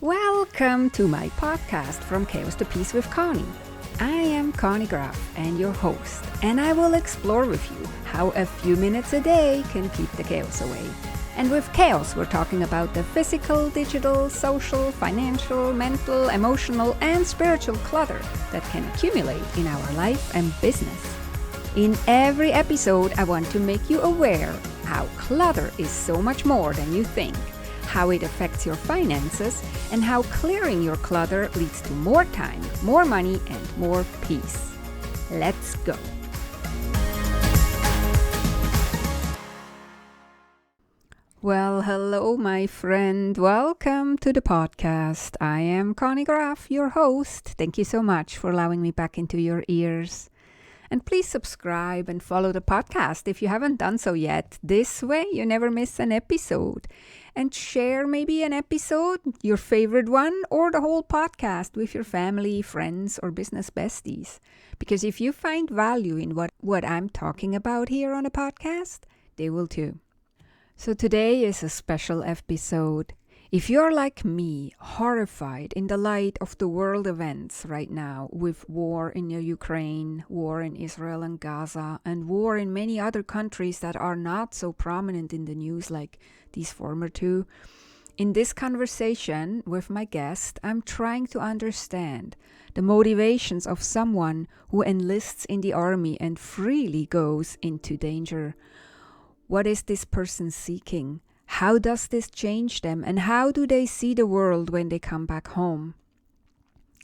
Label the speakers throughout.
Speaker 1: Welcome to my podcast From Chaos to Peace with Conny. I am Conny Graf and your host, and I will explore with you how a few minutes a day can keep the chaos away. And with chaos, we're talking about the physical, digital, social, financial, mental, emotional, and spiritual clutter that can accumulate in our life and business. In every episode, I want to make you aware how clutter is so much more than you think, how it affects your finances, and how clearing your clutter leads to more time, more money, and more peace. Let's go. Well, hello, my friend. Welcome to the podcast. I am Conny Graf, your host. Thank you so much for allowing me back into your ears. And please subscribe and follow the podcast if you haven't done so yet. This way you never miss an episode. And share maybe an episode, your favorite one, or the whole podcast with your family, friends, or business besties. Because if you find value in what I'm talking about here on the podcast, they will too. So today is a special episode. If you're like me, horrified in the light of the world events right now, with war in the Ukraine, war in Israel and Gaza, and war in many other countries that are not so prominent in the news like these former two, in this conversation with my guest, I'm trying to understand the motivations of someone who enlists in the army and freely goes into danger. What is this person seeking? How does this change them, and how do they see the world when they come back home?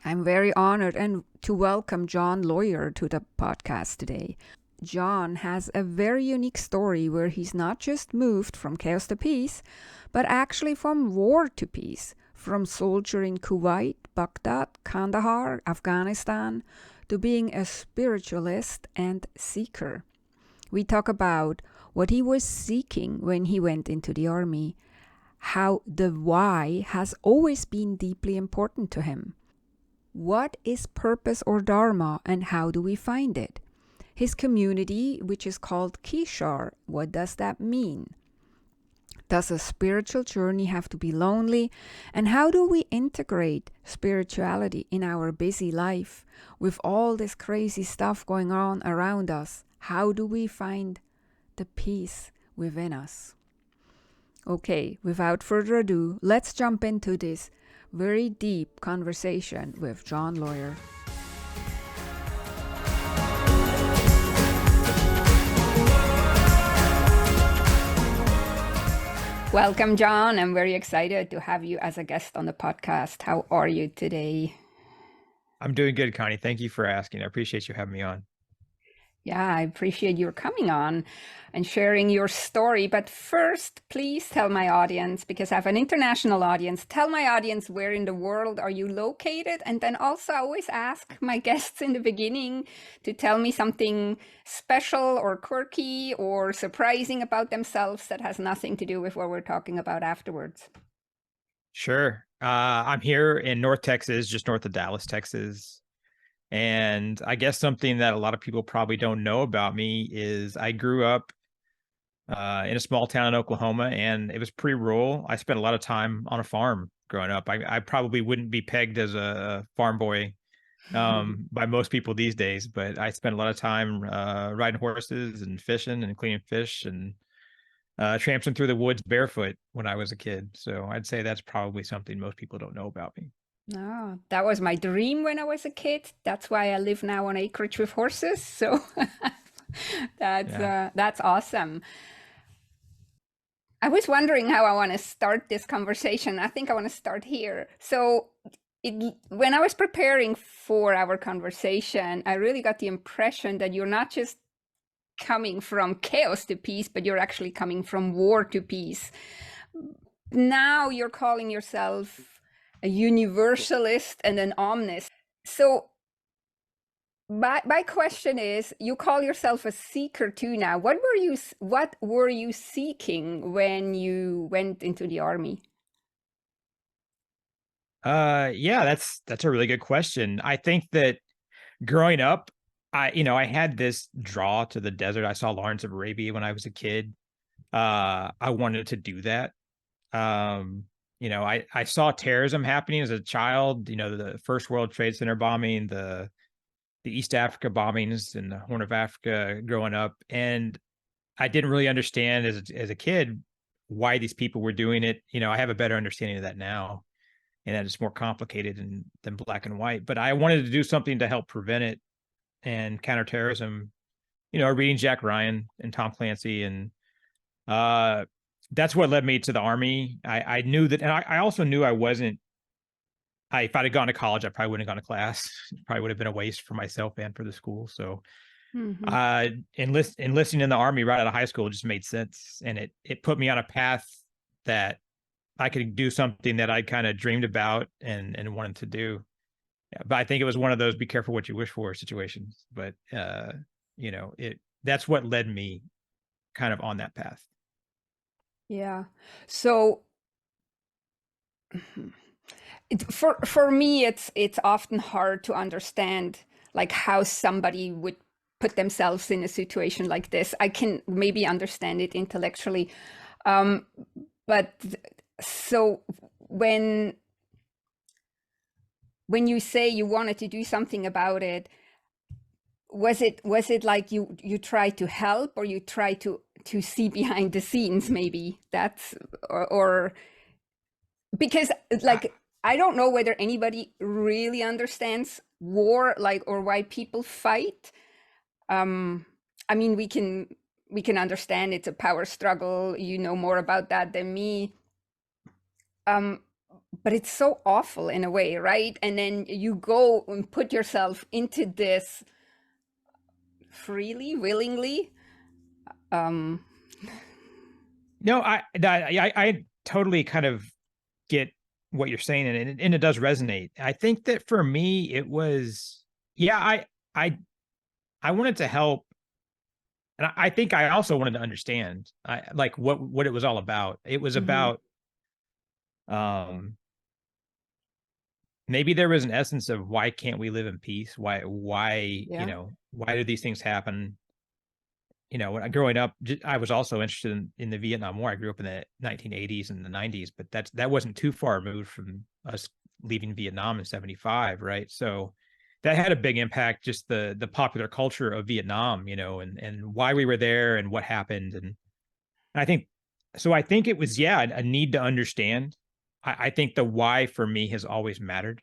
Speaker 1: I'm very honored and to welcome John Lawyer to the podcast today. John has a very unique story where he's not just moved from chaos to peace, but actually from war to peace, from soldier in Kuwait, Baghdad, Kandahar, Afghanistan, to being a spiritualist and seeker. We talk about what he was seeking when he went into the army, how the why has always been deeply important to him. What is purpose or dharma, and how do we find it? His community, which is called Kishar, what does that mean? Does a spiritual journey have to be lonely? And how do we integrate spirituality in our busy life with all this crazy stuff going on around us? How do we find the peace within us? Okay, without further ado, let's jump into this very deep conversation with John Lawyer. Welcome, John. I'm very excited to have you as a guest on the podcast. How are you today?
Speaker 2: I'm doing good, Connie. Thank you for asking. I appreciate you having me on.
Speaker 1: Yeah, I appreciate your coming on and sharing your story. But first, please tell my audience, because I have an international audience, tell my audience where in the world are you located? And then also I always ask my guests in the beginning to tell me something special or quirky or surprising about themselves that has nothing to do with what we're talking about afterwards.
Speaker 2: Sure. I'm here in North Texas, just north of Dallas, Texas. And I guess something that a lot of people probably don't know about me is I grew up in a small town in Oklahoma, and it was pretty rural. I spent a lot of time on a farm growing up. I probably wouldn't be pegged as a farm boy by most people these days, but I spent a lot of time riding horses and fishing and cleaning fish and tramping through the woods barefoot when I was a kid. So I'd say that's probably something most people don't know about me.
Speaker 1: Oh, that was my dream when I was a kid. That's why I live now on acreage with horses. So that's awesome. I was wondering how I want to start this conversation. I think I want to start here. So when I was preparing for our conversation, I really got the impression that you're not just coming from chaos to peace, but you're actually coming from war to peace. Now you're calling yourself a universalist and an omnist. So my question is, you call yourself a seeker too now. What were you seeking when you went into the army?
Speaker 2: Yeah, that's a really good question. I think that growing up, I had this draw to the desert. I saw Lawrence of Arabia when I was a kid. I wanted to do that. I saw terrorism happening as a child, the first World Trade Center bombing, the East Africa bombings and the Horn of Africa growing up. And I didn't really understand as a kid why these people were doing it. I have a better understanding of that now, and that it's more complicated than black and white. But I wanted to do something to help prevent it and counterterrorism. Reading Jack Ryan and Tom Clancy, and that's what led me to the Army. I knew that, and I also knew I wasn't. If I'd have gone to college, I probably wouldn't have gone to class. It probably would have been a waste for myself and for the school. So enlisting in the Army right out of high school just made sense, and it put me on a path that I could do something that I kind of dreamed about and wanted to do. Yeah, but I think it was one of those be careful what you wish for situations. But that's what led me kind of on that path.
Speaker 1: Yeah. So for me, it's often hard to understand like how somebody would put themselves in a situation like this. I can maybe understand it intellectually, but so when you say you wanted to do something about it, was it like you try to help, or you try to see behind the scenes? Maybe that's or because like I don't know whether anybody really understands war, like, or why people fight. I mean, we can understand it's a power struggle. You know more about that than me. But it's so awful in a way, right? And then you go and put yourself into this freely, willingly.
Speaker 2: No, I totally kind of get what you're saying, and it does resonate. I think that for me, it was, yeah, I wanted to help, and I think I also wanted to understand, like what it was all about. It was about, maybe there was an essence of why can't we live in peace? Why why do these things happen? When I growing up, I was also interested in the Vietnam War. I grew up in the 1980s and the 90s, but that wasn't too far removed from us leaving Vietnam in 75, right? So that had a big impact, just the popular culture of Vietnam, and why we were there and what happened. And I think so. I think it was, yeah, a need to understand. I think the why for me has always mattered.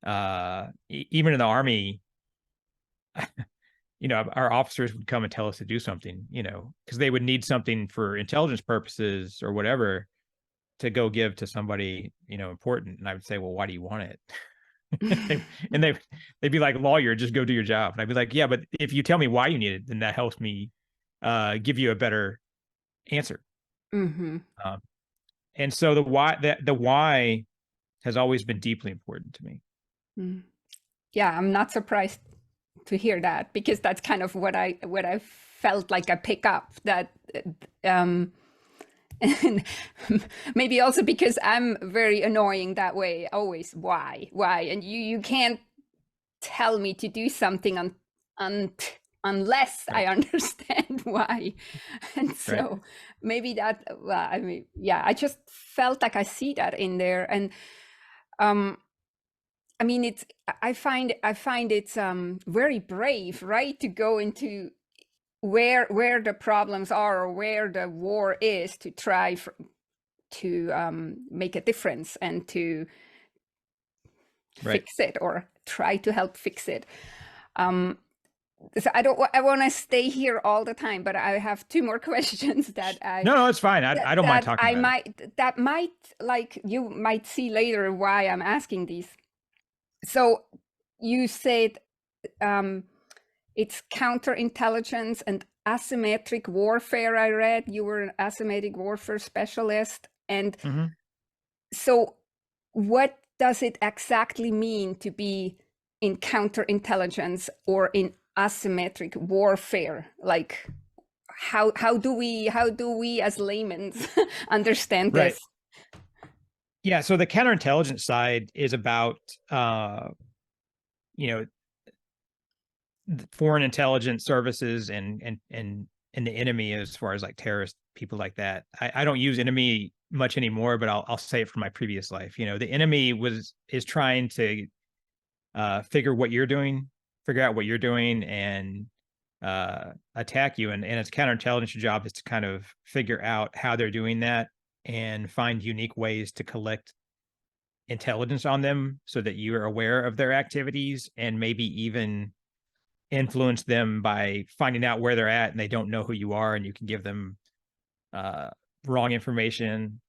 Speaker 2: Even in the Army, our officers would come and tell us to do something, because they would need something for intelligence purposes or whatever to go give to somebody, important. And I would say, well, why do you want it? And they'd be like, lawyer, just go do your job. And I'd be like, yeah, but if you tell me why you need it, then that helps me give you a better answer. And so the why has always been deeply important to me.
Speaker 1: Yeah, I'm not surprised to hear that, because that's kind of what I felt like I pick up that and maybe also because I'm very annoying that way, always why, and you can't tell me to do something unless I understand why. And so maybe that, well, I mean, yeah, I just felt like I see that in there. And I mean, I find it's very brave, right, to go into where the problems are, or where the war is, to try to make a difference and to fix it, or try to help fix it. So I want to stay here all the time, but I have two more questions that
Speaker 2: no, it's fine. I don't mind talking about it.
Speaker 1: That might, like, you might see later why I'm asking these. So you said it's counterintelligence and asymmetric warfare. I read you were an asymmetric warfare specialist. And so what does it exactly mean to be in counterintelligence or in asymmetric warfare? Like, how do we as laymen understand this?
Speaker 2: Yeah, so the counterintelligence side is about foreign intelligence services and the enemy, as far as like terrorist people like that. I don't use enemy much anymore, but I'll say it from my previous life. You know, the enemy is trying to figure out what you're doing, and attack you. And its counterintelligence job is to kind of figure out how they're doing that and find unique ways to collect intelligence on them so that you are aware of their activities, and maybe even influence them by finding out where they're at and they don't know who you are, and you can give them wrong information,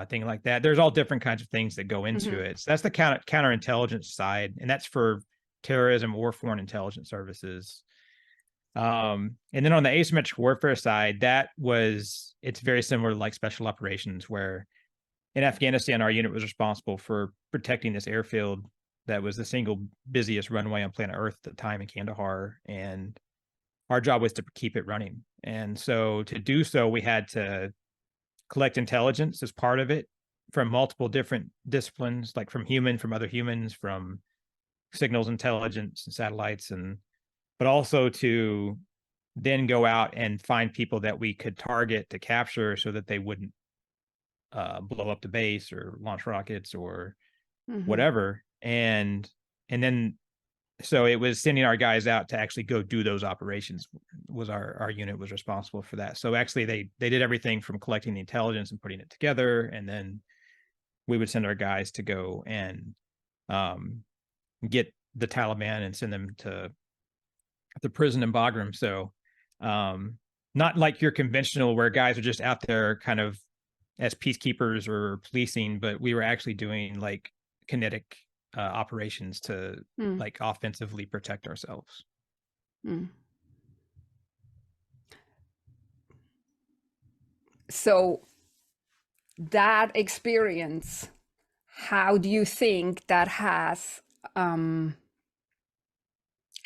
Speaker 2: thing like that. There's all different kinds of things that go into it. So that's the counterintelligence side, and that's for terrorism or foreign intelligence services. And then on the asymmetric warfare side, it's very similar to like special operations, where in Afghanistan, our unit was responsible for protecting this airfield that was the single busiest runway on planet Earth at the time in Kandahar. And our job was to keep it running. And so to do so, we had to collect intelligence as part of it from multiple different disciplines, like from other humans, from signals intelligence and satellites, but also to then go out and find people that we could target to capture so that they wouldn't blow up the base or launch rockets or whatever. And then, so it was sending our guys out to actually go do those operations. Was our unit was responsible for that. So actually they did everything from collecting the intelligence and putting it together, and then we would send our guys to go and get the Taliban and send them to the prison in Bagram. So not like your conventional where guys are just out there kind of as peacekeepers or policing, but we were actually doing like kinetic operations to like offensively protect ourselves.
Speaker 1: So that experience, how do you think that has and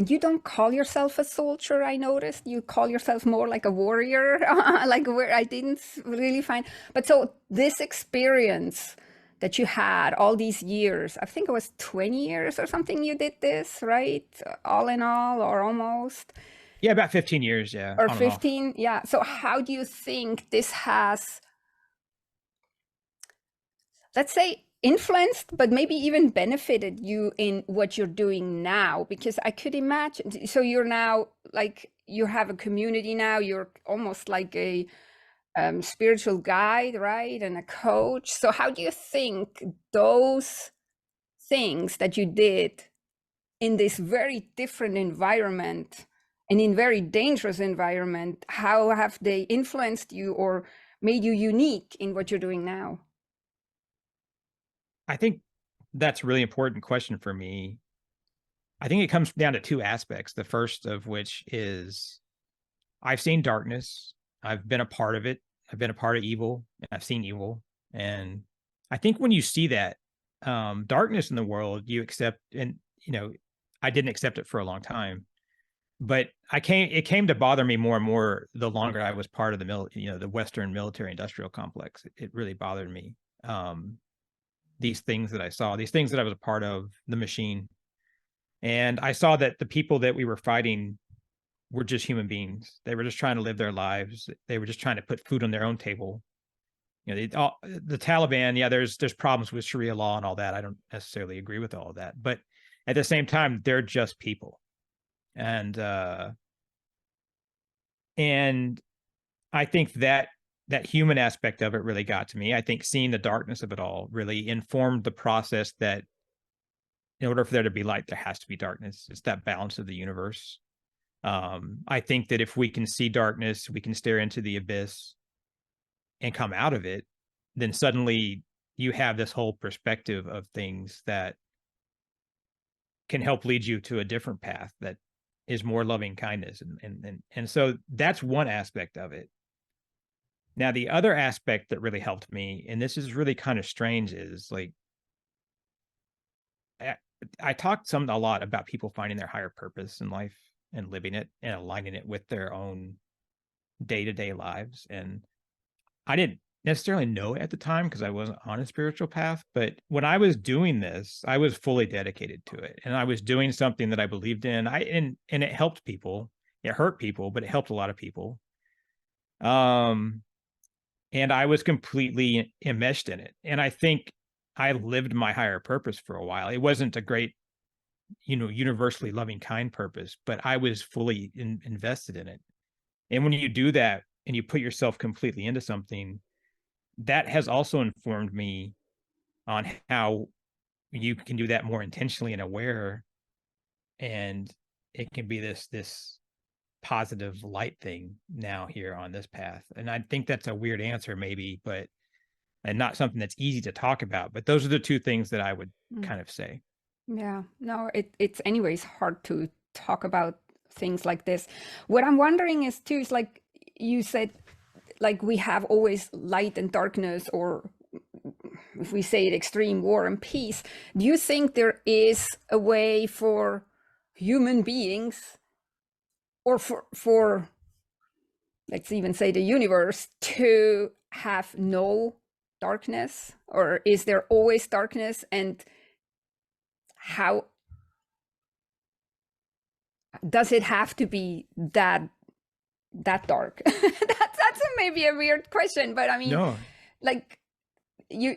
Speaker 1: you don't call yourself a soldier, I noticed. You call yourself more like a warrior, like where I didn't really find. But so this experience that you had all these years, I think it was 20 years or something you did this, right? All in all, or almost.
Speaker 2: Yeah, about 15 years, yeah.
Speaker 1: Or 15, yeah. So how do you think this has, let's say, influenced, but maybe even benefited you in what you're doing now? Because I could imagine, so you're now like, you have a community now, you're almost like a spiritual guide, right? And a coach. So how do you think those things that you did in this very different environment and in very dangerous environment, how have they influenced you or made you unique in what you're doing now?
Speaker 2: I think that's a really important question for me. I think it comes down to two aspects. The first of which is I've seen darkness. I've been a part of it. I've been a part of evil. And I've seen evil. And I think when you see that darkness in the world, you accept, and I didn't accept it for a long time, but it came to bother me more and more the longer I was part of the Western military industrial complex. It really bothered me. These things that I saw, these things that I was a part of, the machine. And I saw that the people that we were fighting were just human beings. They were just trying to live their lives. They were just trying to put food on their own table. The Taliban, yeah, there's problems with Sharia law and all that. I don't necessarily agree with all of that, but at the same time, they're just people. And I think that human aspect of it really got to me. I think seeing the darkness of it all really informed the process that in order for there to be light, there has to be darkness. It's that balance of the universe. I think that if we can see darkness, we can stare into the abyss and come out of it, then suddenly you have this whole perspective of things that can help lead you to a different path that is more loving kindness. And so that's one aspect of it. Now, the other aspect that really helped me, and this is really kind of strange, is like, I talked a lot about people finding their higher purpose in life and living it and aligning it with their own day-to-day lives. And I didn't necessarily know it at the time because I wasn't on a spiritual path. But when I was doing this, I was fully dedicated to it. And I was doing something that I believed in. And it helped people. It hurt people, but it helped a lot of people. and I was completely enmeshed in it. And I think I lived my higher purpose for a while. It wasn't a great, universally loving kind purpose, but I was fully invested in it. And when you do that and you put yourself completely into something, that has also informed me on how you can do that more intentionally and aware, and it can be this positive light thing now here on this path. And I think that's a weird answer maybe, but and not something that's easy to talk about, but those are the two things that I would kind of say.
Speaker 1: Yeah, no, it's anyways hard to talk about things like this. What I'm wondering is too, is like you said, like we have always light and darkness, or if we say it, extreme war and peace. Do you think there is a way for human beings, or for let's even say the universe, to have no darkness? Or is there always darkness? And how does it have to be that dark? That's maybe a weird question, but I mean,
Speaker 2: No.
Speaker 1: like, you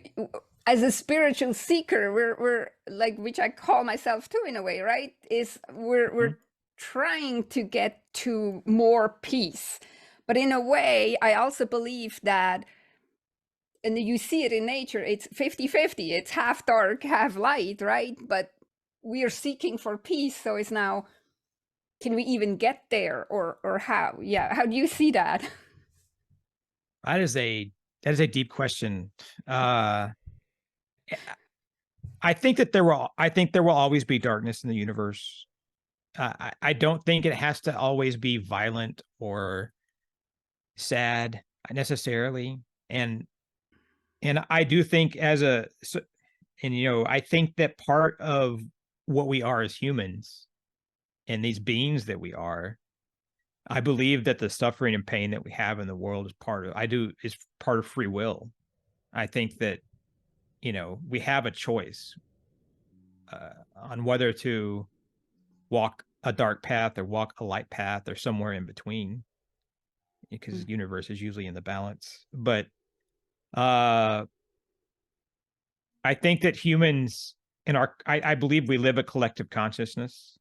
Speaker 1: as a spiritual seeker, we're like, which I call myself too in a way, right? Is we're trying to get to more peace. But in a way, I also believe that, and you see it in nature, it's 50-50. It's half dark, half light, right? But we are seeking for peace. So it's now, can we even get there, or how? Yeah, how do you see that?
Speaker 2: That is a deep question. I think there will always be darkness in the universe. I don't think it has to always be violent or sad necessarily. And I do think I think that part of what we are as humans and these beings that we are, I believe that the suffering and pain that we have in the world is part of free will. I think that, we have a choice on whether to walk a dark path or walk a light path or somewhere in between, because the universe is usually in the balance. But uh I think that humans I believe we live a collective consciousness.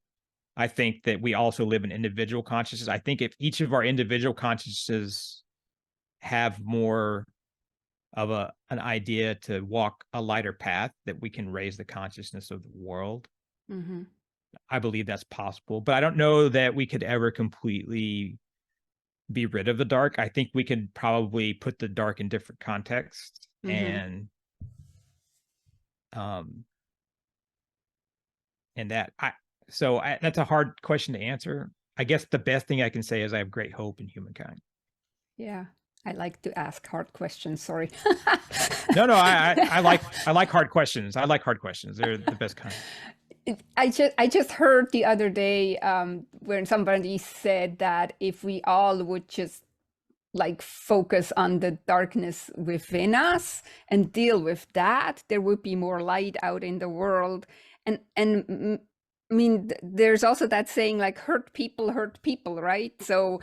Speaker 2: I think that we also live an individual consciousness. I think if each of our individual consciousnesses have more of an idea to walk a lighter path, that we can raise the consciousness of the world.
Speaker 1: Mm-hmm.
Speaker 2: I believe that's possible, but I don't know that we could ever completely be rid of the dark. I think we could probably put the dark in different contexts, and um and that's a hard question to answer. I guess the best thing I can say is I have great hope in humankind.
Speaker 1: Yeah, I like to ask hard questions. Sorry.
Speaker 2: No, I like hard questions. I like hard questions. They're the best kind.
Speaker 1: I just heard the other day, when somebody said that if we all would just like focus on the darkness within us and deal with that, there would be more light out in the world. And I mean, there's also that saying, like, hurt people, right? So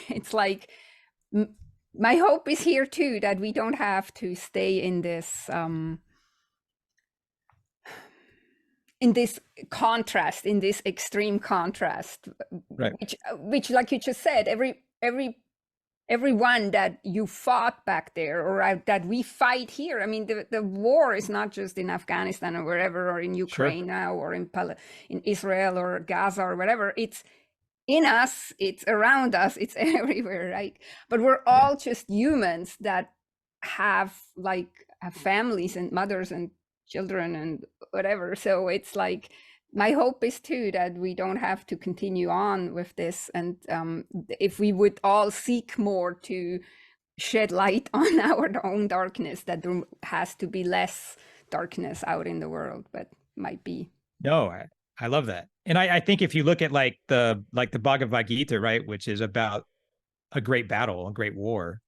Speaker 1: it's like, my hope is here too, that we don't have to stay in this contrast, in this extreme contrast,
Speaker 2: Right.
Speaker 1: which like you just said, everyone that you fought back there, or that we fight here. I mean, the war is not just in Afghanistan or wherever, or in Ukraine now, or in Israel or Gaza or whatever. It's in us, it's around us, it's everywhere, right? But we're all just humans that have families and mothers and children and whatever. So it's like, my hope is too that we don't have to continue on with this, and if we would all seek more to shed light on our own darkness, that there has to be less darkness out in the world. But might be.
Speaker 2: No, I love that. And I think if you look at like the Bhagavad Gita, right, which is about a great battle, a great war,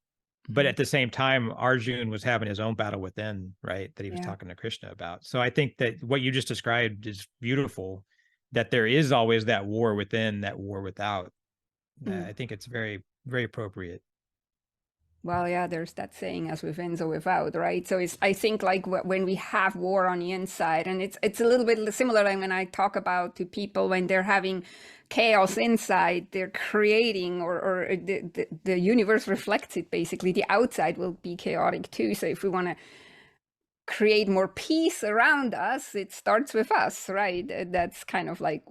Speaker 2: but at the same time, Arjun was having his own battle within, right, that he was talking to Krishna about. So I think that what you just described is beautiful, that there is always that war within, that war without. I think it's very, very appropriate.
Speaker 1: Well, yeah, there's that saying, as within, so without, right? So I think like when we have war on the inside, and it's a little bit similar like when I talk about to people when they're having chaos inside, they're creating, or the universe reflects it basically. The outside will be chaotic too. So if we want to create more peace around us, it starts with us, right? That's kind of like,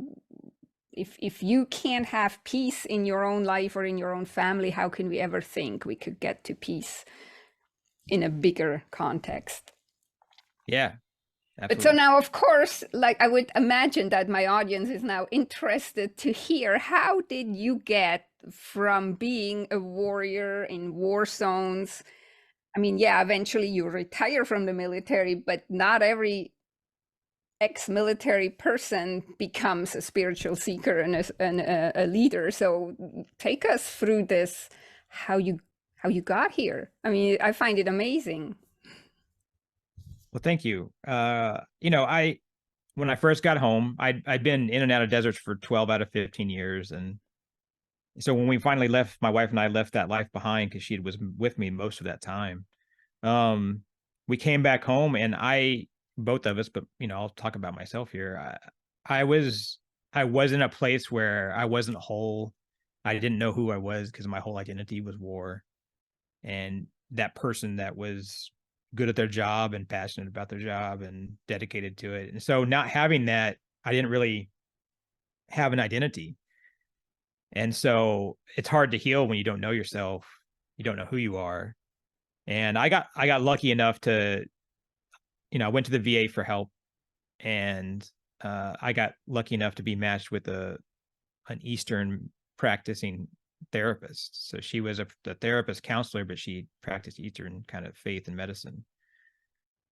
Speaker 1: if you can't have peace in your own life or in your own family, how can we ever think we could get to peace in a bigger context?
Speaker 2: Yeah,
Speaker 1: But so
Speaker 2: absolutely.
Speaker 1: now, of course, like I would imagine that my audience is now interested to hear, how did you get from being a warrior in war zones? I mean, yeah, eventually you retire from the military, but not every ex-military person becomes a spiritual seeker and a leader. So take us through this, how you got here. I mean, I find it amazing.
Speaker 2: Well, thank you. When I first got home, I'd been in and out of deserts for 12 out of 15 years. And so when we finally left, my wife and I left that life behind because she was with me most of that time. Um, we came back home and both of us, but I'll talk about myself here. I was, I was in a place where I wasn't whole. I didn't know who I was because my whole identity was war. And that person that was good at their job and passionate about their job and dedicated to it. And so not having that, I didn't really have an identity. And so it's hard to heal when you don't know yourself, you don't know who you are. And I got lucky enough to, I went to the VA for help, and I got lucky enough to be matched with an Eastern practicing therapist. So she was a therapist counselor, but she practiced Eastern kind of faith and medicine.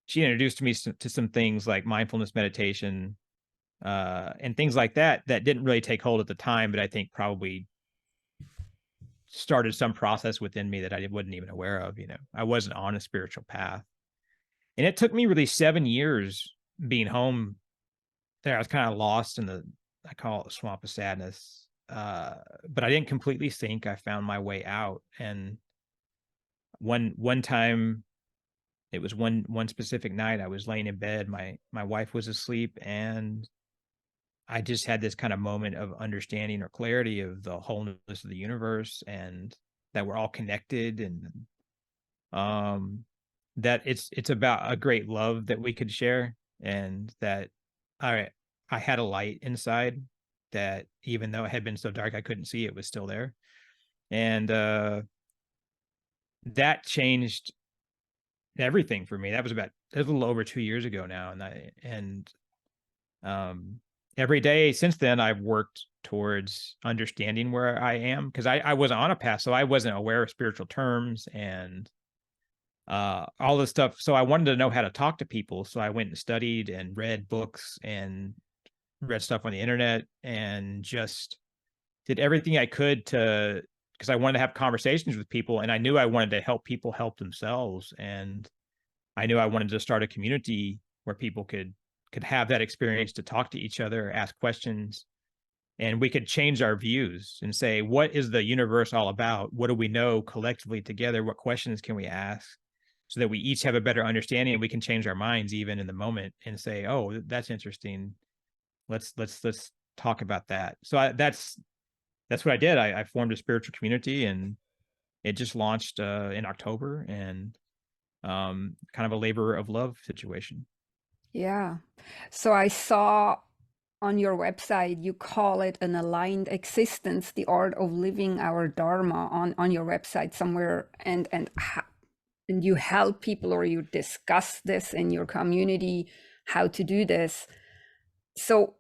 Speaker 2: She introduced me to some things like mindfulness meditation, and things like that didn't really take hold at the time, but I think probably started some process within me that I wasn't even aware of. I wasn't on a spiritual path. And it took me really 7 years being home there. I was kind of lost in I call it the swamp of sadness. But I didn't completely sink. I found my way out. And one time, it was one specific night, I was laying in bed, my wife was asleep, and I just had this kind of moment of understanding or clarity of the wholeness of the universe, and that we're all connected, and um that it's about a great love that we could share, and that I I had a light inside that, even though it had been so dark I couldn't see, it was still there. And that changed everything for me. That was a little over 2 years ago now. And every day since then, I've worked towards understanding where I am, because I wasn't on a path, so I wasn't aware of spiritual terms and all this stuff. So I wanted to know how to talk to people. So I went and studied and read books and read stuff on the internet, and just did everything I could because I wanted to have conversations with people, and I knew I wanted to help people help themselves. And I knew I wanted to start a community where people could have that experience to talk to each other, ask questions, and we could change our views and say, what is the universe all about? What do we know collectively together? What questions can we ask, so that we each have a better understanding, and we can change our minds even in the moment and say, oh, that's interesting. Let's talk about that. So that's what I did. I formed a spiritual community, and it just launched in October, and kind of a labor of love situation.
Speaker 1: Yeah. So I saw on your website you call it an aligned existence, the art of living our dharma, on your website somewhere, and you help people, or you discuss this in your community, how to do this. So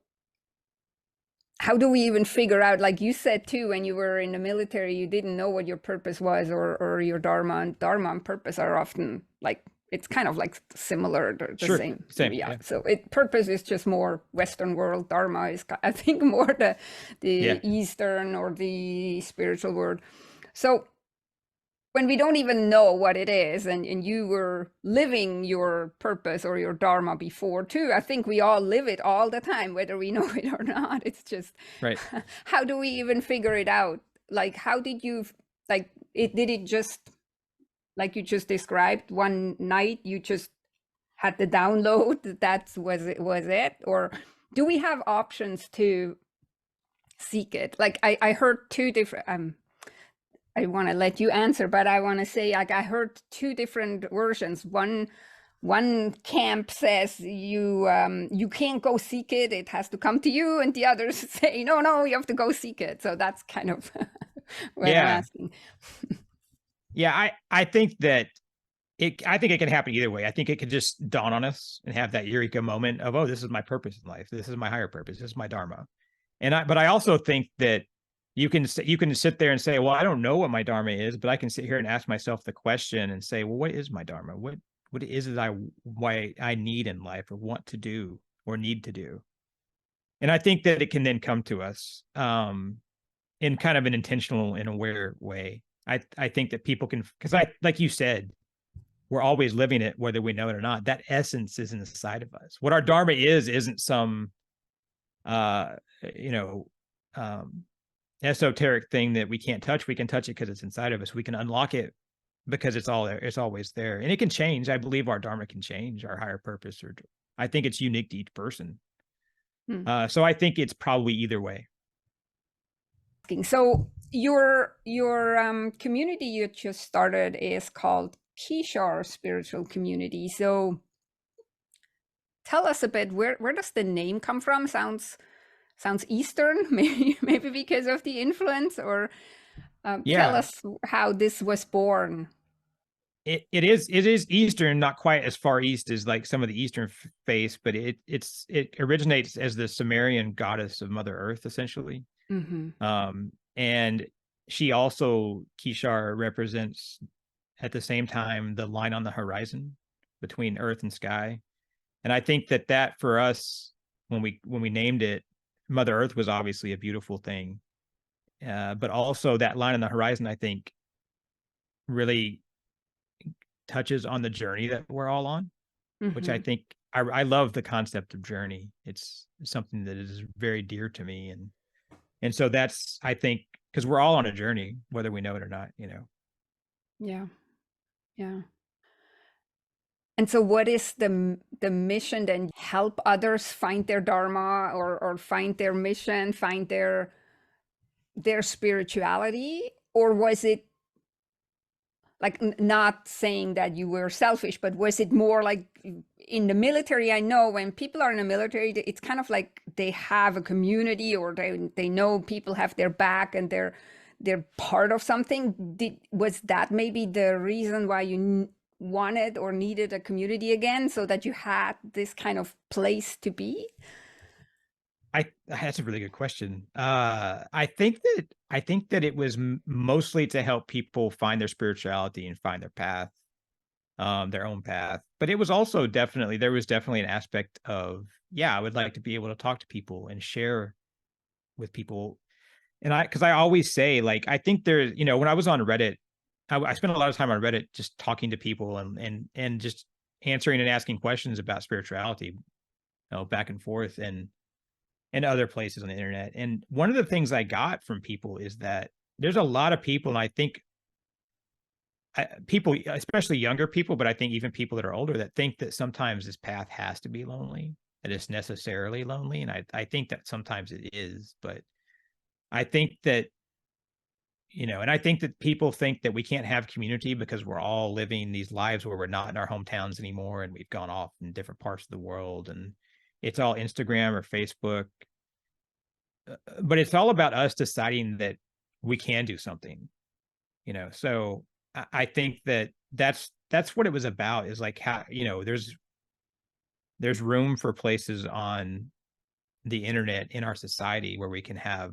Speaker 1: how do we even figure out, like you said too, when you were in the military, you didn't know what your purpose was, or your dharma, and dharma and purpose are often like, it's kind of like similar, the
Speaker 2: Sure.
Speaker 1: same.
Speaker 2: Same.
Speaker 1: Yeah.
Speaker 2: Yeah.
Speaker 1: So purpose is just more Western world. Dharma is, I think, more the
Speaker 2: Yeah.
Speaker 1: Eastern or the spiritual world. So when we don't even know what it is, and you were living your purpose or your dharma before too, I think we all live it all the time, whether we know it or not. It's just,
Speaker 2: Right.
Speaker 1: how do we even figure it out? Like, how did you, like, did it just like you just described, one night you just had the download, that was it? Or do we have options to seek it? Like I heard two different I want to let you answer, but I want to say, like, I heard two different versions. One camp says you can't go seek it; it has to come to you, and the others say no, you have to go seek it. So that's kind of what I'm
Speaker 2: Yeah.
Speaker 1: asking.
Speaker 2: Yeah, I think that I think it can happen either way. I think it could just dawn on us and have that eureka moment of, oh, this is my purpose in life. This is my higher purpose. This is my dharma. But I also think that you can sit there and say, well, I don't know what my dharma is, but I can sit here and ask myself the question and say, well, what is my dharma? What is it why I need in life or want to do or need to do? And I think that it can then come to us in kind of an intentional and aware way. I think that people can, because like you said, we're always living it, whether we know it or not. That essence is inside of us. What our dharma isn't some, uh, you know, esoteric thing that we can't touch. We can touch it because it's inside of us. We can unlock it because it's all there. It's always there, and it can change. I believe our dharma can change, our higher purpose, or I think it's unique to each person. So I think it's probably either way.
Speaker 1: So your community you just started is called Kishar Spiritual Community. So tell us a bit, where does the name come from? Sounds Eastern, maybe because of the influence, or tell
Speaker 2: Yeah,
Speaker 1: us how this was born.
Speaker 2: it is Eastern, not quite as far east as like some of the Eastern face, but it originates as the Sumerian goddess of Mother Earth, essentially. And she also, Kishar, represents at the same time the line on the horizon between earth and sky. And I think that for us, when we named it, Mother Earth was obviously a beautiful thing, but also that line on the horizon, I think, really touches on the journey that we're all on, which I think I love the concept of journey. It's something that is very dear to me, and so that's, I think, because we're all on a journey, whether we know it or not.
Speaker 1: Yeah, yeah. And so what is the mission then? Help others find their dharma, or find their mission, find their spirituality? Or was it like, not saying that you were selfish, but was it more like in the military? I know when people are in the military, it's kind of like they have a community, or they know people have their back, and they're part of something. Was that maybe the reason why you wanted or needed a community again, so that you had this kind of place to be?
Speaker 2: That's a really good question. I think that it was mostly to help people find their spirituality and find their path, their own path. But it was also there was definitely an aspect of, yeah, I would like to be able to talk to people and share with people. And because I always say, like, I think there's, when I was on Reddit, I spent a lot of time on Reddit just talking to people and just answering and asking questions about spirituality, back and forth, and other places on the internet. And one of the things I got from people is that there's a lot of people, and I think people, especially younger people, but I think even people that are older, that think that sometimes this path has to be lonely, that it's necessarily lonely. And I think that sometimes it is, but I think that, and I think that people think that we can't have community because we're all living these lives where we're not in our hometowns anymore, and we've gone off in different parts of the world, and it's all Instagram or Facebook. But it's all about us deciding that we can do something, so I think that's what it was about, is like, how, there's room for places on the internet in our society where we can have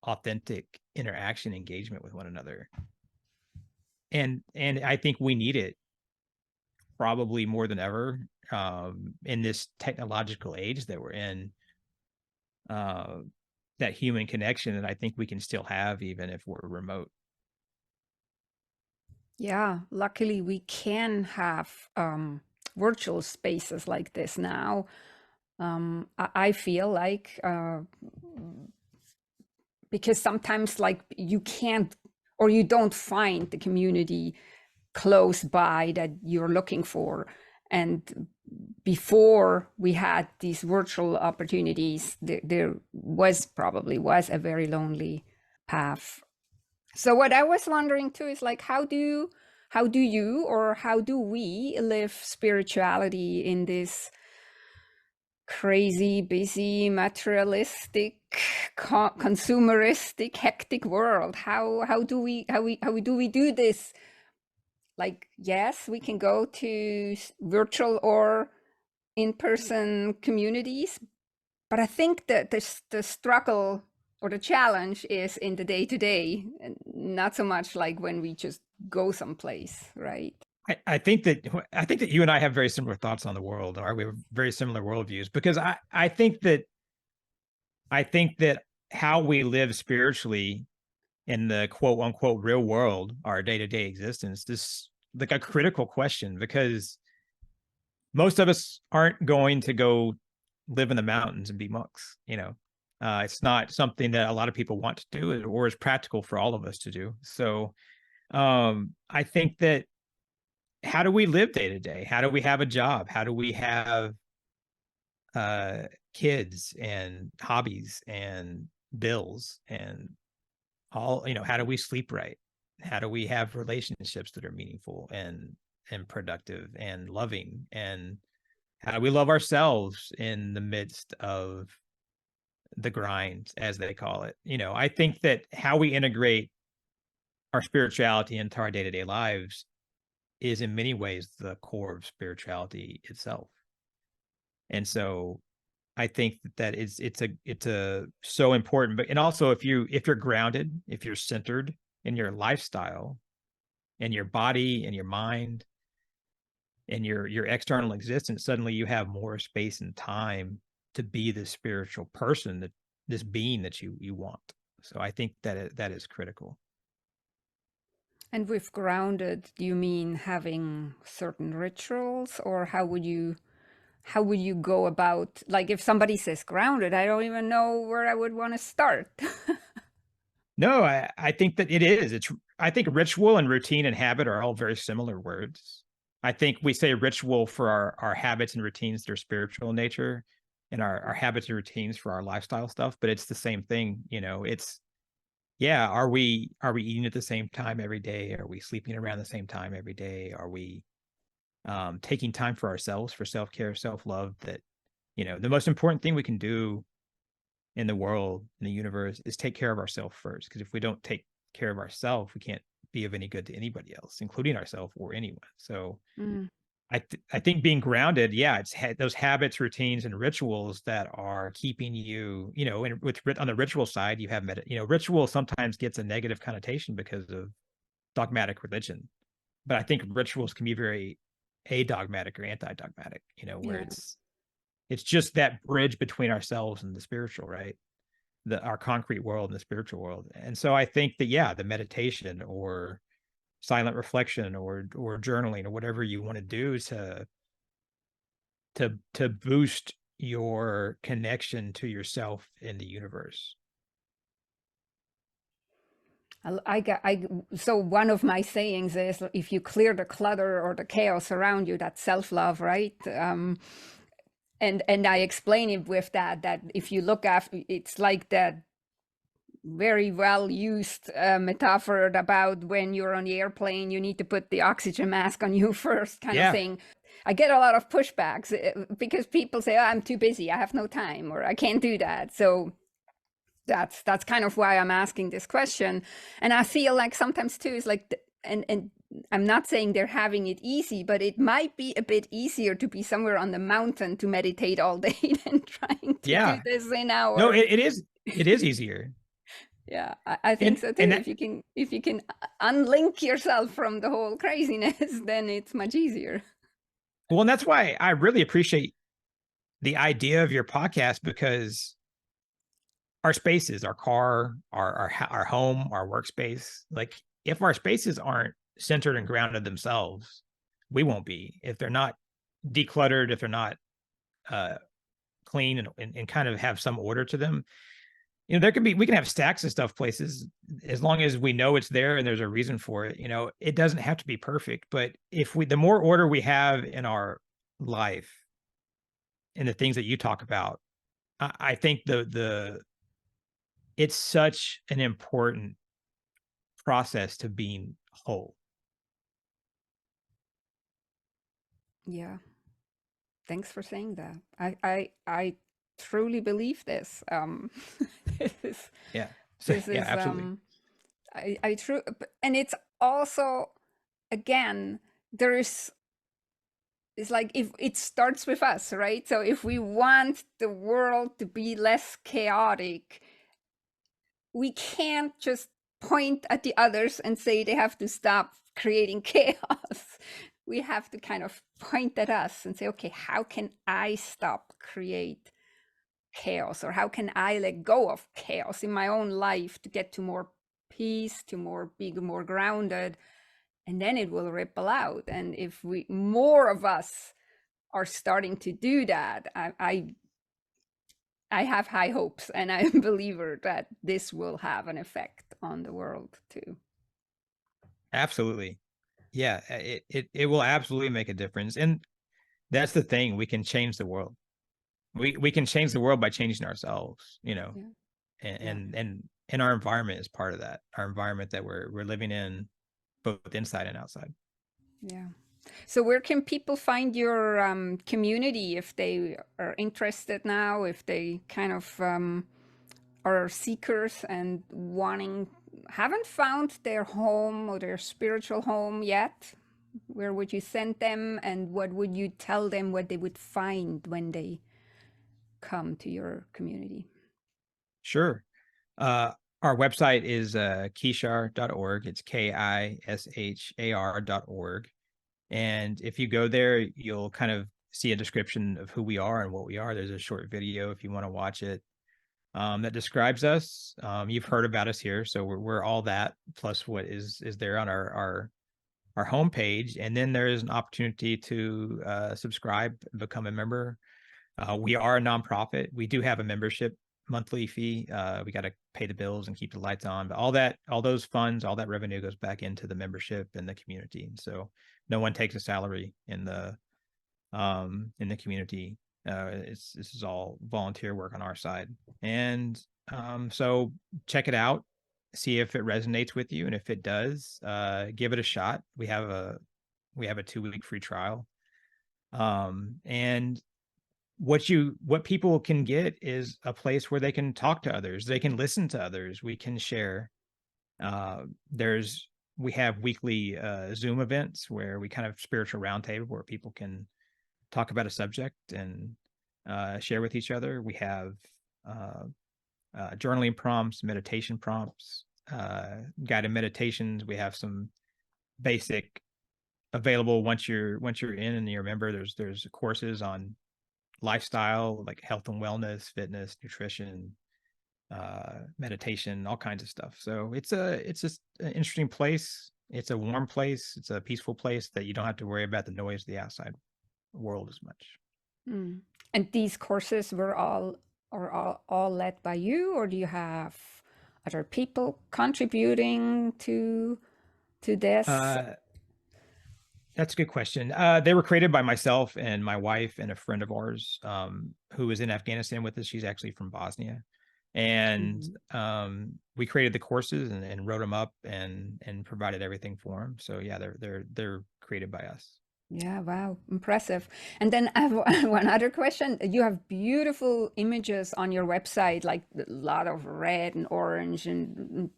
Speaker 2: authentic interaction, engagement with one another, and I think we need it probably more than ever, in this technological age that we're in, uh, that human connection that I think we can still have even if we're remote.
Speaker 1: Yeah, luckily we can have virtual spaces like this now. I feel like, because sometimes, like, you can't, or you don't find the community close by that you're looking for. And before we had these virtual opportunities, there probably was a very lonely path. So what I was wondering too is like, how do you, or how do we live spirituality in this crazy, busy, materialistic, consumeristic, hectic world? How do we do this? Like, yes, we can go to virtual or in-person communities, but I think that the struggle or the challenge is in the day-to-day, and not so much like when we just go someplace, right?
Speaker 2: I think that you and I have very similar thoughts on the world, or we have very similar worldviews, because I think that how we live spiritually in the quote unquote real world, our day-to-day existence, is like a critical question, because most of us aren't going to go live in the mountains and be monks. It's not something that a lot of people want to do or is practical for all of us to do. So I think that, how do we live day to day? How do we have a job? How do we have kids and hobbies and bills and all, how do we sleep right? How do we have relationships that are meaningful and productive and loving? And how do we love ourselves in the midst of the grind, as they call it? I think that how we integrate our spirituality into our day-to-day lives is in many ways the core of spirituality itself. And so I think that it's a so important. But and also, if you're grounded, if you're centered in your lifestyle and your body and your mind and your external existence, suddenly you have more space and time to be the spiritual person, that this being that you want. So I think that is critical.
Speaker 1: And with grounded, do you mean having certain rituals, or how would you go about, like, if somebody says grounded, I don't even know where I would want to start.
Speaker 2: No, I think that it is. I think ritual and routine and habit are all very similar words. I think we say ritual for our habits and routines that are spiritual in nature, and our habits and routines for our lifestyle stuff, but it's the same thing. It's, yeah, are we eating at the same time every day? Are we sleeping around the same time every day? Are we taking time for ourselves, for self-care, self-love? That, the most important thing we can do in the world, in the universe, is take care of ourselves first. Because if we don't take care of ourselves, we can't be of any good to anybody else, including ourselves or anyone. So
Speaker 1: Mm,
Speaker 2: I think being grounded, yeah, it's those habits, routines, and rituals that are keeping you, and on the ritual side, you have ritual sometimes gets a negative connotation because of dogmatic religion, but I think rituals can be very adogmatic or anti-dogmatic, where
Speaker 1: yeah.
Speaker 2: it's just that bridge between ourselves and the spiritual, right? Our concrete world and the spiritual world. And so I think that, yeah, the meditation or silent reflection or journaling or whatever you want to do to boost your connection to yourself in the universe.
Speaker 1: So one of my sayings is, if you clear the clutter or the chaos around you, that's self-love, right? And I explain it with that if you look after, it's like that very well used metaphor about when you're on the airplane, you need to put the oxygen mask on you first, kind of
Speaker 2: Yeah.
Speaker 1: thing. I get a lot of pushbacks because people say, oh, I'm too busy, I have no time, or I can't do that. So that's kind of why I'm asking this question. And I feel like sometimes too is like and I'm not saying they're having it easy, but it might be a bit easier to be somewhere on the mountain to meditate all day than trying to do
Speaker 2: Yeah.
Speaker 1: this in
Speaker 2: No,
Speaker 1: our
Speaker 2: it is easier.
Speaker 1: yeah, I think
Speaker 2: And
Speaker 1: so too.
Speaker 2: and
Speaker 1: If you can unlink yourself from the whole craziness, then it's much easier.
Speaker 2: well, and that's why I really appreciate the idea of your podcast, because our spaces, our car, our home, our workspace, like, if our spaces aren't centered and grounded themselves, we won't be. If they're not decluttered, if they're not uh, clean and kind of have some order to them, there could be, we can have stacks of stuff places as long as we know it's there and there's a reason for it. It doesn't have to be perfect, but the more order we have in our life and the things that you talk about, I think it's such an important process to being whole.
Speaker 1: Yeah. Thanks for saying that. I truly believe this. This is
Speaker 2: Yeah.
Speaker 1: this
Speaker 2: Yeah,
Speaker 1: is
Speaker 2: absolutely.
Speaker 1: I true, and it's also, again, there is, it's like, if it starts with us, right? So if we want the world to be less chaotic, we can't just point at the others and say they have to stop creating chaos. We have to kind of point at us and say, okay, how can I stop create chaos, or how can I let go of chaos in my own life to get to more peace, to more being more grounded, and then it will ripple out. And if more of us are starting to do that, I have high hopes, and I'm a believer that this will have an effect on the world too.
Speaker 2: Absolutely. Yeah, it will absolutely make a difference. And that's the thing, we can change the world. We can change the world by changing ourselves,
Speaker 1: Yeah. Yeah.
Speaker 2: and our environment is part of that. Our environment that we're living in, both inside and outside.
Speaker 1: Yeah. So where can people find your community if they are interested now, if they kind of are seekers and haven't found their home or their spiritual home yet? Where would you send them, and what would you tell them what they would find when they come to your community?
Speaker 2: Sure. Our website is kishar.org. It's KISHAR.org. And if you go there, you'll kind of see a description of who we are and what we are. There's a short video if you want to watch it, that describes us. You've heard about us here, so we're all that plus what is there on our homepage. And then there is an opportunity to subscribe, become a member. We are a nonprofit. We do have a membership monthly fee. We got to pay the bills and keep the lights on, but all those funds, all that revenue goes back into the membership and the community. And so no one takes a salary in the community. This is all volunteer work on our side. And so check it out, see if it resonates with you. And if it does, give it a shot. We have a 2-week free trial. And what people can get is a place where they can talk to others, they can listen to others, we can share. We have weekly Zoom events where we kind of spiritual roundtable where people can talk about a subject and share with each other. We have journaling prompts, meditation prompts, guided meditations. We have some basic available once you're in and you're a member. There's courses on lifestyle, like health and wellness, fitness, nutrition, meditation, all kinds of stuff. So it's just an interesting place. It's a warm place. It's a peaceful place that you don't have to worry about the noise of the outside world as much.
Speaker 1: Mm. And these courses were all led by you, or do you have other people contributing to this?
Speaker 2: That's a good question. They were created by myself and my wife and a friend of ours, who was in Afghanistan with us. She's actually from Bosnia. And we created the courses and wrote them up and provided everything for them. So yeah, they're created by us.
Speaker 1: Yeah, wow, impressive. And then I have one other question. You have beautiful images on your website, like a lot of red and orange. And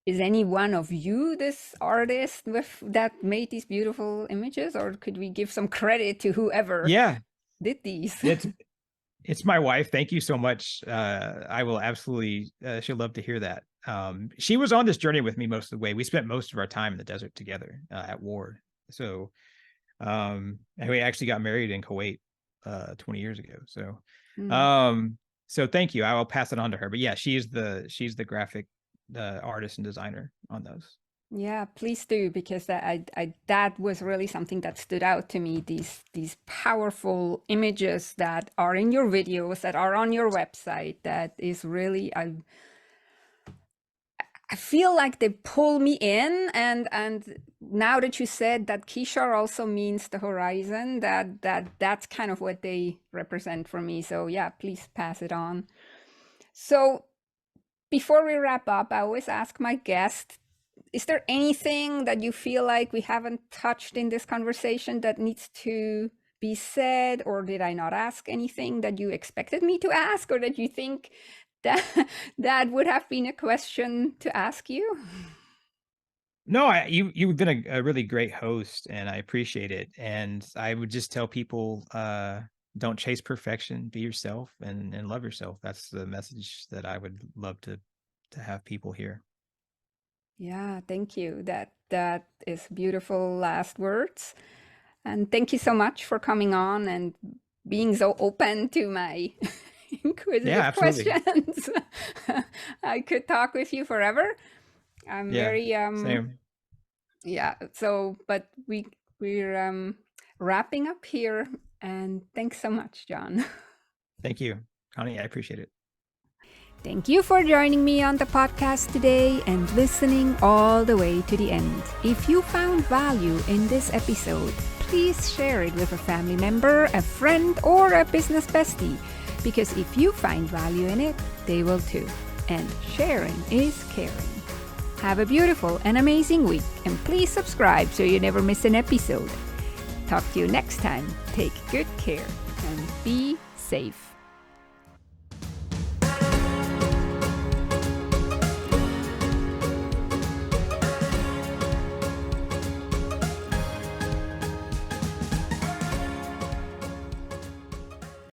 Speaker 1: is any one of you this artist that made these beautiful images, or could we give some credit to whoever
Speaker 2: Yeah,
Speaker 1: did these?
Speaker 2: it's my wife. Thank you so much. I will absolutely. She'll love to hear that. She was on this journey with me most of the way. We spent most of our time in the desert together at war. So and we actually got married in Kuwait 20 years ago. So so thank you. I will pass it on to her. But yeah, she's the graphic artist and designer on those.
Speaker 1: Yeah, please do, because that was really something that stood out to me. These powerful images that are in your videos, that are on your website, that is really I feel like they pull me in, and now that you said that Kishar also means the horizon, that's kind of what they represent for me. So yeah, please pass it on. So before we wrap up, I always ask my guest, is there anything that you feel like we haven't touched in this conversation that needs to be said, or did I not ask anything that you expected me to ask, or that you think that that would have been a question to ask you?
Speaker 2: No, you've been a really great host, and I appreciate it. And I would just tell people, don't chase perfection, be yourself and love yourself. That's the message that I would love to have people hear.
Speaker 1: Yeah, thank you. That is beautiful last words. And thank you so much for coming on and being so open to my
Speaker 2: Yeah,
Speaker 1: inquisitive
Speaker 2: absolutely.
Speaker 1: questions. I could talk with you forever. I'm
Speaker 2: Yeah,
Speaker 1: very
Speaker 2: same.
Speaker 1: yeah, so but we're wrapping up here, and thanks so much, John.
Speaker 2: Thank you, Connie. I appreciate it.
Speaker 1: Thank you for joining me on the podcast today and listening all the way to the end. If you found value in this episode, please share it with a family member, a friend, or a business bestie, because if you find value in it, they will too. And sharing is caring. Have a beautiful and amazing week, and please subscribe so you never miss an episode. Talk to you next time. Take good care and be safe.